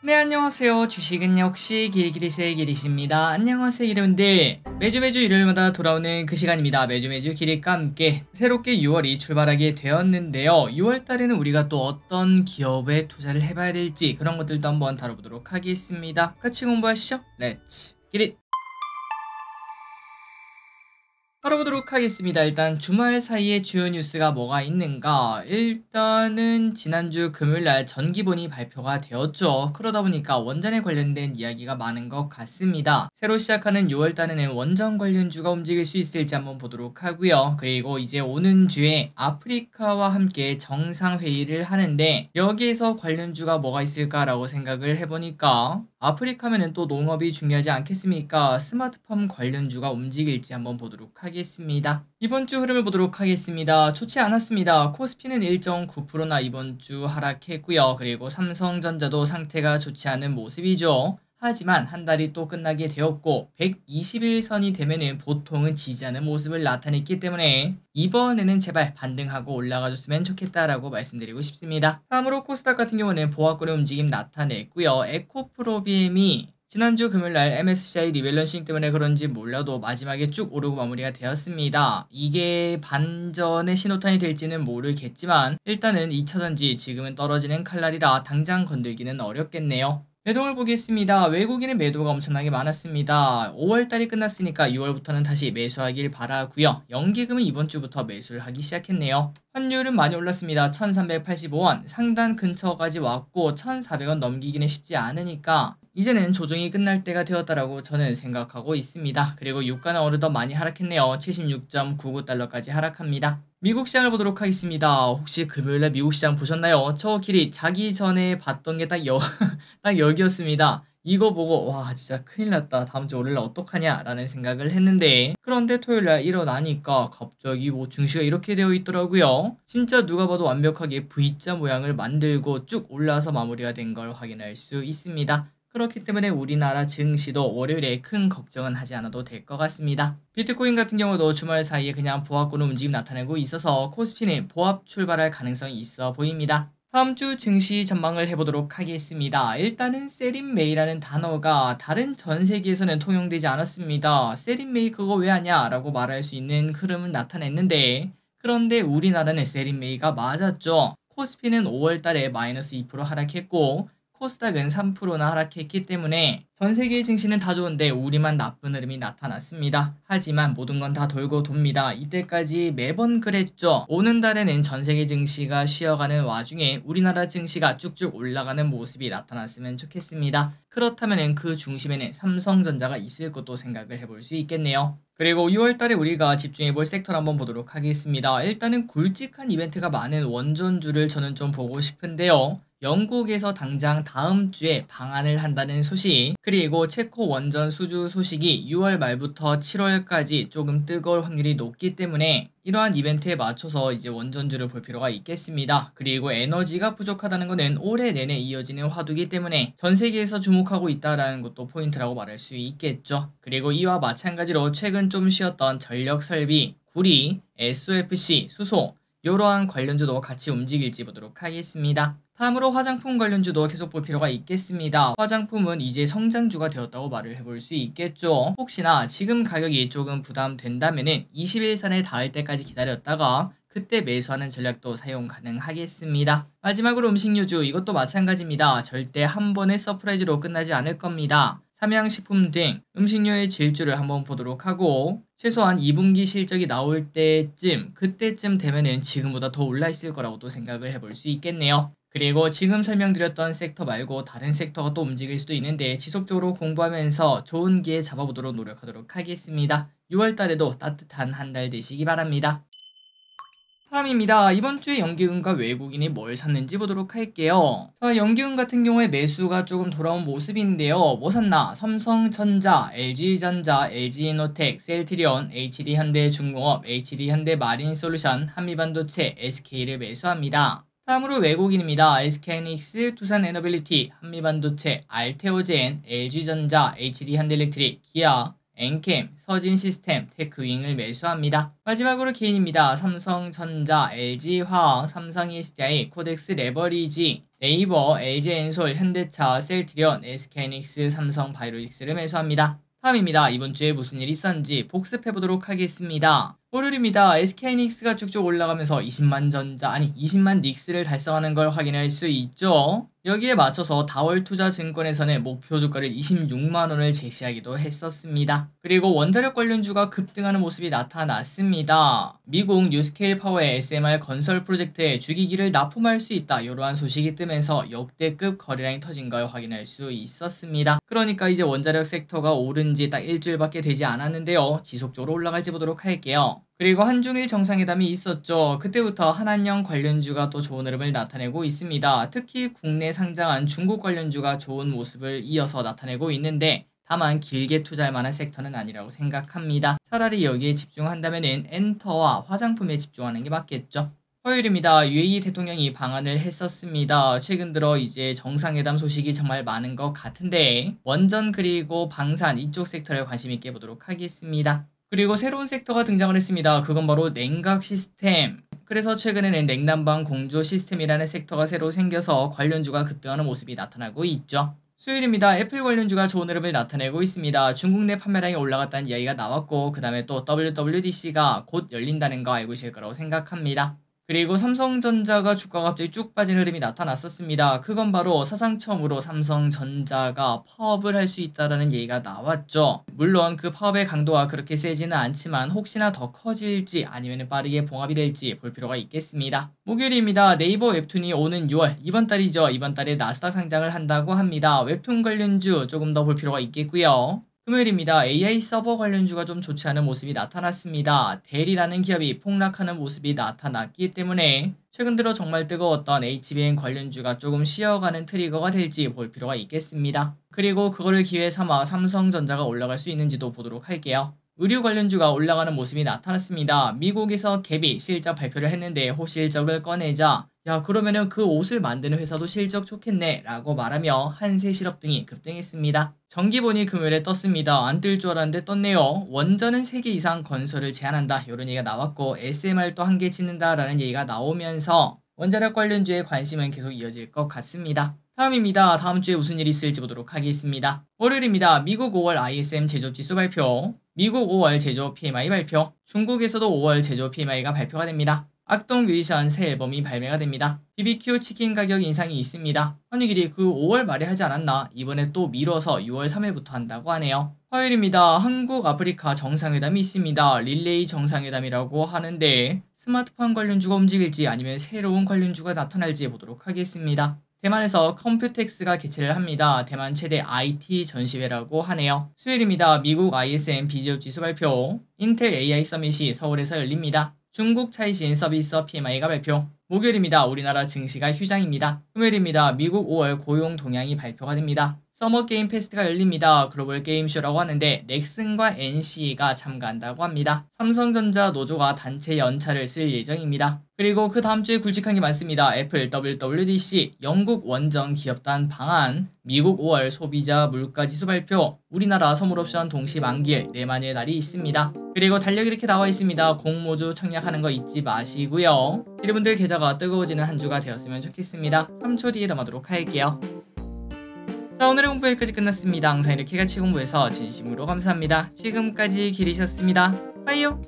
네, 안녕하세요. 주식은 역시 길길이세 길이십니다. 안녕하세요, 여러분들. 매주 일요일마다 돌아오는 그 시간입니다. 매주 길이과 함께 새롭게 6월이 출발하게 되었는데요. 6월 달에는 우리가 또 어떤 기업에 투자를 해봐야 될지 그런 것들도 한번 다뤄보도록 하겠습니다. 같이 공부하시죠. 렛츠 기릿! 알아보도록 하겠습니다. 일단 주말 사이에 주요 뉴스가 뭐가 있는가? 일단은 지난주 금요일날 전기본이 발표가 되었죠. 그러다 보니까 원전에 관련된 이야기가 많은 것 같습니다. 새로 시작하는 6월달에는 원전 관련주가 움직일 수 있을지 한번 보도록 하고요. 그리고 이제 오는 주에 아프리카와 함께 정상회의를 하는데 여기에서 관련주가 뭐가 있을까라고 생각을 해보니까 아프리카면은 또 농업이 중요하지 않겠습니까? 스마트팜 관련주가 움직일지 한번 보도록 하겠습니다. 이번 주 흐름을 보도록 하겠습니다. 좋지 않았습니다. 코스피는 1.9%나 이번 주 하락했고요. 그리고 삼성전자도 상태가 좋지 않은 모습이죠. 하지만 한 달이 또 끝나게 되었고 121선이 되면은 보통은 지지하는 모습을 나타냈기 때문에 이번에는 제발 반등하고 올라가줬으면 좋겠다라고 말씀드리고 싶습니다. 다음으로 코스닥 같은 경우는 보합권의 움직임 나타냈고요. 에코프로비엠이 지난주 금요일날 MSCI 리밸런싱 때문에 그런지 몰라도 마지막에 쭉 오르고 마무리가 되었습니다. 이게 반전의 신호탄이 될지는 모르겠지만 일단은 2차전지 지금은 떨어지는 칼날이라 당장 건들기는 어렵겠네요. 매동을 보겠습니다. 외국인의 매도가 엄청나게 많았습니다. 5월달이 끝났으니까 6월부터는 다시 매수하길 바라고요. 연기금은 이번 주부터 매수를 하기 시작했네요. 환율은 많이 올랐습니다. 1385원 상단 근처까지 왔고 1400원 넘기기는 쉽지 않으니까 이제는 조정이 끝날 때가 되었다라고 저는 생각하고 있습니다. 그리고 유가는 어느덧 많이 하락했네요. 76.99달러까지 하락합니다. 미국 시장을 보도록 하겠습니다. 혹시 금요일날 미국 시장 보셨나요? 저 길이 자기 전에 봤던 게 딱 여기였습니다. 이거 보고 와 진짜 큰일 났다. 다음 주 월요일 어떡하냐 라는 생각을 했는데 그런데 토요일날 일어나니까 갑자기 뭐 증시가 이렇게 되어 있더라고요. 진짜 누가 봐도 완벽하게 V자 모양을 만들고 쭉 올라서 마무리가 된 걸 확인할 수 있습니다. 그렇기 때문에 우리나라 증시도 월요일에 큰 걱정은 하지 않아도 될 것 같습니다. 비트코인 같은 경우도 주말 사이에 그냥 보합권 움직임 나타내고 있어서 코스피는 보합 출발할 가능성이 있어 보입니다. 다음 주 증시 전망을 해보도록 하겠습니다. 일단은 세린메이라는 단어가 다른 전 세계에서는 통용되지 않았습니다. 세린메이 그거 왜 하냐 라고 말할 수 있는 흐름을 나타냈는데 그런데 우리나라는 세린메이가 맞았죠. 코스피는 5월달에 마이너스 2% 하락했고 코스닥은 3%나 하락했기 때문에 전 세계의 증시는 다 좋은데 우리만 나쁜 흐름이 나타났습니다. 하지만 모든 건 다 돌고 돕니다. 이때까지 매번 그랬죠. 오는 달에는 전 세계 증시가 쉬어가는 와중에 우리나라 증시가 쭉쭉 올라가는 모습이 나타났으면 좋겠습니다. 그렇다면 그 중심에는 삼성전자가 있을 것도 생각을 해볼 수 있겠네요. 그리고 6월달에 우리가 집중해볼 섹터를 한번 보도록 하겠습니다. 일단은 굵직한 이벤트가 많은 원전주를 저는 좀 보고 싶은데요. 영국에서 당장 다음 주에 방한을 한다는 소식, 그리고 체코 원전 수주 소식이 6월 말부터 7월까지 조금 뜨거울 확률이 높기 때문에 이러한 이벤트에 맞춰서 이제 원전주를 볼 필요가 있겠습니다. 그리고 에너지가 부족하다는 것은 올해 내내 이어지는 화두이기 때문에 전 세계에서 주목하고 있다는 것도 포인트라고 말할 수 있겠죠. 그리고 이와 마찬가지로 최근 좀 쉬었던 전력 설비, 구리, SOFC, 수소 이러한 관련주도 같이 움직일지 보도록 하겠습니다. 다음으로 화장품 관련주도 계속 볼 필요가 있겠습니다. 화장품은 이제 성장주가 되었다고 말을 해볼 수 있겠죠. 혹시나 지금 가격이 조금 부담된다면 21선에 닿을 때까지 기다렸다가 그때 매수하는 전략도 사용 가능하겠습니다. 마지막으로 음식료주 이것도 마찬가지입니다. 절대 한 번의 서프라이즈로 끝나지 않을 겁니다. 삼양식품 등 음식료의 질주를 한번 보도록 하고 최소한 2분기 실적이 나올 때쯤 그때쯤 되면은 지금보다 더 올라 있을 거라고도 생각을 해볼 수 있겠네요. 그리고 지금 설명드렸던 섹터 말고 다른 섹터가 또 움직일 수도 있는데 지속적으로 공부하면서 좋은 기회 잡아보도록 노력하도록 하겠습니다. 6월달에도 따뜻한 한 달 되시기 바랍니다. 다음입니다. 이번 주에 연기금과 외국인이 뭘 샀는지 보도록 할게요. 자, 연기금 같은 경우에 매수가 조금 돌아온 모습인데요. 뭐 샀나? 삼성전자, LG전자, LG이노텍, 셀트리온, HD현대중공업, HD현대마린솔루션, 한미반도체, SK를 매수합니다. 다음으로 외국인입니다. SK하이닉스, 두산에너빌리티, 한미반도체, 알테오젠, LG전자, HD현대일렉트릭, 기아, 엔캠, 서진시스템, 테크윙을 매수합니다. 마지막으로 개인입니다. 삼성전자, LG화학, 삼성ESDI, 코덱스 레버리지, 네이버, LG엔솔, 현대차, 셀트리온, SK하이닉스, 삼성 바이오로직스를 매수합니다. 다음입니다. 이번 주에 무슨 일이 있었는지 복습해보도록 하겠습니다. 월요일입니다. SK하이닉스가 쭉쭉 올라가면서 20만 닉스를 달성하는 걸 확인할 수 있죠. 여기에 맞춰서 다월투자증권에서는 목표 주가를 26만원을 제시하기도 했었습니다. 그리고 원자력 관련주가 급등하는 모습이 나타났습니다. 미국 뉴스케일 파워의 SMR 건설 프로젝트에 주기기를 납품할 수 있다, 이러한 소식이 뜨면서 역대급 거래량이 터진 걸 확인할 수 있었습니다. 그러니까 이제 원자력 섹터가 오른 지 딱 일주일밖에 되지 않았는데요. 지속적으로 올라갈지 보도록 할게요. 그리고 한중일 정상회담이 있었죠. 그때부터 한한령 관련주가 또 좋은 흐름을 나타내고 있습니다. 특히 국내 상장한 중국 관련주가 좋은 모습을 이어서 나타내고 있는데, 다만 길게 투자할 만한 섹터는 아니라고 생각합니다. 차라리 여기에 집중한다면 엔터와 화장품에 집중하는 게 맞겠죠. 화요일입니다. UAE 대통령이 방한을 했었습니다. 최근 들어 이제 정상회담 소식이 정말 많은 것 같은데, 원전 그리고 방산 이쪽 섹터를 관심 있게 보도록 하겠습니다. 그리고 새로운 섹터가 등장을 했습니다. 그건 바로 냉각 시스템. 그래서 최근에는 냉난방 공조 시스템이라는 섹터가 새로 생겨서 관련주가 급등하는 모습이 나타나고 있죠. 수요일입니다. 애플 관련주가 좋은 흐름을 나타내고 있습니다. 중국 내 판매량이 올라갔다는 이야기가 나왔고, 그 다음에 또 WWDC가 곧 열린다는 거 알고 계실 거라고 생각합니다. 그리고 삼성전자가 주가가 갑자기 쭉 빠진 흐름이 나타났었습니다. 그건 바로 사상 처음으로 삼성전자가 파업을 할 수 있다는 얘기가 나왔죠. 물론 그 파업의 강도가 그렇게 세지는 않지만 혹시나 더 커질지 아니면 빠르게 봉합이 될지 볼 필요가 있겠습니다. 목요일입니다. 네이버 웹툰이 오는 6월, 이번 달이죠. 이번 달에 나스닥 상장을 한다고 합니다. 웹툰 관련주 조금 더 볼 필요가 있겠고요. 금요일입니다. AI 서버 관련주가 좀 좋지 않은 모습이 나타났습니다. 델이라는 기업이 폭락하는 모습이 나타났기 때문에 최근 들어 정말 뜨거웠던 HBM 관련주가 조금 쉬어가는 트리거가 될지 볼 필요가 있겠습니다. 그리고 그거를 기회 삼아 삼성전자가 올라갈 수 있는지도 보도록 할게요. 의류 관련주가 올라가는 모습이 나타났습니다. 미국에서 갭이 실적 발표를 했는데 호실적을 꺼내자, 야 그러면은 그 옷을 만드는 회사도 실적 좋겠네 라고 말하며 한세실업 등이 급등했습니다. 정기본이 금요일에 떴습니다. 안 뜰 줄 알았는데 떴네요. 원전은 3개 이상 건설을 제한한다, 이런 얘기가 나왔고 SMR도 1개 짓는다 라는 얘기가 나오면서 원자력 관련주의 관심은 계속 이어질 것 같습니다. 다음입니다. 다음 주에 무슨 일이 있을지 보도록 하겠습니다. 월요일입니다. 미국 5월 ISM 제조지수 발표, 미국 5월 제조 PMI 발표, 중국에서도 5월 제조 PMI가 발표가 됩니다. 악동 뮤지션 새 앨범이 발매가 됩니다. BBQ 치킨 가격 인상이 있습니다. 아니 길이 그 5월 말에 하지 않았나? 이번에 또 미뤄서 6월 3일부터 한다고 하네요. 화요일입니다. 한국 아프리카 정상회담이 있습니다. 릴레이 정상회담이라고 하는데 스마트폰 관련주가 움직일지 아니면 새로운 관련주가 나타날지 보도록 하겠습니다. 대만에서 컴퓨텍스가 개최를 합니다. 대만 최대 IT 전시회라고 하네요. 수요일입니다. 미국 ISM 비지업 지수 발표, 인텔 AI 서밋이 서울에서 열립니다. 중국 차이신 서비스 PMI가 발표. 목요일입니다. 우리나라 증시가 휴장입니다. 금요일입니다. 미국 5월 고용 동향이 발표가 됩니다. 서머 게임 페스트가 열립니다. 글로벌 게임쇼라고 하는데 넥슨과 NC가 참가한다고 합니다. 삼성전자 노조가 단체 연차를 쓸 예정입니다. 그리고 그 다음 주에 굵직한 게 많습니다. 애플 WWDC, 영국 원정 기업단 방한, 미국 5월 소비자 물가지수 발표, 우리나라 선물옵션 동시 만기일 내만일 날이 있습니다. 그리고 달력이 이렇게 나와 있습니다. 공모주 청약하는 거 잊지 마시고요. 여러분들 계좌가 뜨거워지는 한 주가 되었으면 좋겠습니다. 3초 뒤에 넘어가도록 할게요. 자, 오늘의 공부 여기까지 끝났습니다. 항상 이렇게 같이 공부해서 진심으로 감사합니다. 지금까지 길이셨습니다. 빠이요.